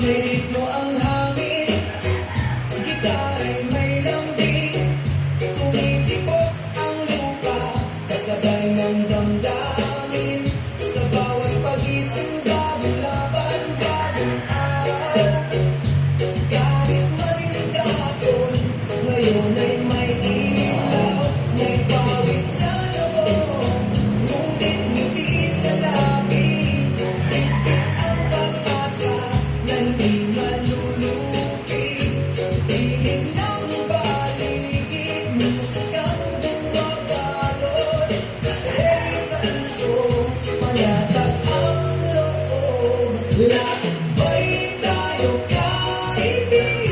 Ritmo ang hangin, gitaray may lambing, tumitibok ang lupa, kasabay ng damdamin. Sa bawat pagising, bagong laban, bagong araw. Kahit madilim kahapon, ngayon ay may ilaw, may pawis sa loob, ngunit hindi sa labi. Bitbit ang pag-asa na hindi malulupi. Tinig ng paligid, musikang bumabalot. Rey sa puso, panatag ang loob. Lakbay tayo kaibigan,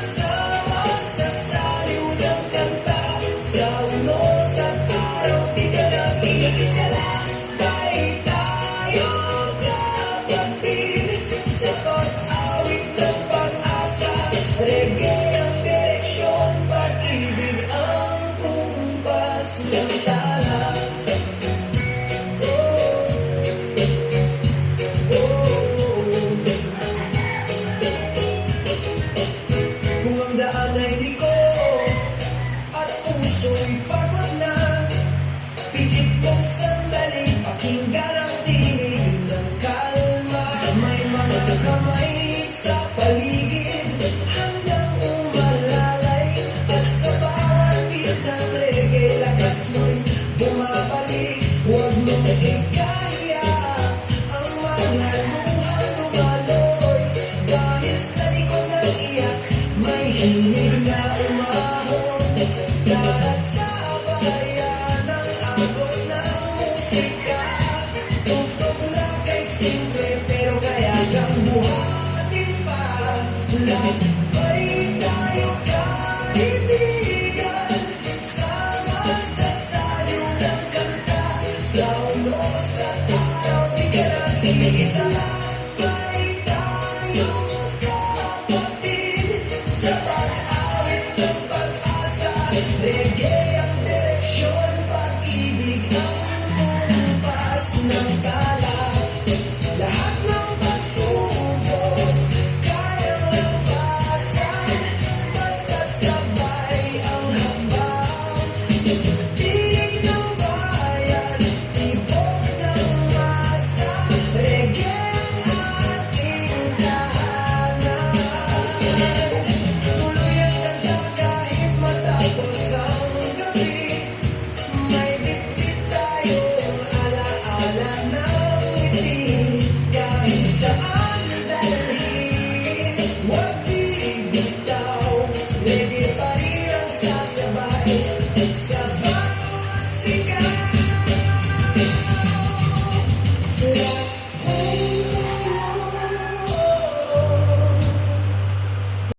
sama sa saliw ng kanta. Sa unos at araw, di ka nag-iisa. Lakbay tayo kapatid, sa pag-awit ng pag-asa. Reggae ang direksyon, pag-ibig ang kumpas ng tala. Kung ang daan ay liko at puso'y pagod na, pikit mong sandali, pakinggan ang tinig ng kalma. May mga kamay sa paligid, handang umalalay, at sa bawat beat ng reggae, lakas mo'y bumabalik. Huwag mong ikaya ang mga luhang lumaloy, dahil sa likod ng iyak, may hinig na umahon. Lahat sa bayan ng agos ng musika, tugtog na kay simple, pero kaya kang buhatin pa. Lakbay tayo kaibigan, sama sa saliw ng kanta. Sa unos at araw, di ka nag-iisa. Lakbay tayo kapatid, sa pag-awit ng pag-asa. Reggae ang direksyon, pag-ibig ang kumpas ng tala. Lahat ng pagsubok, kayang lampasan, basta't sabay ang hambang. Tinig ng bayan, tibok ng masa. Reggae ang ating tahanan. Tuloy ang kanta kahit matapos ang gabi. May bitbit tayong alaala ng ngiti. Kahit saan dalhin, huwag bibitaw. Reggae pa rin ang sasabay sa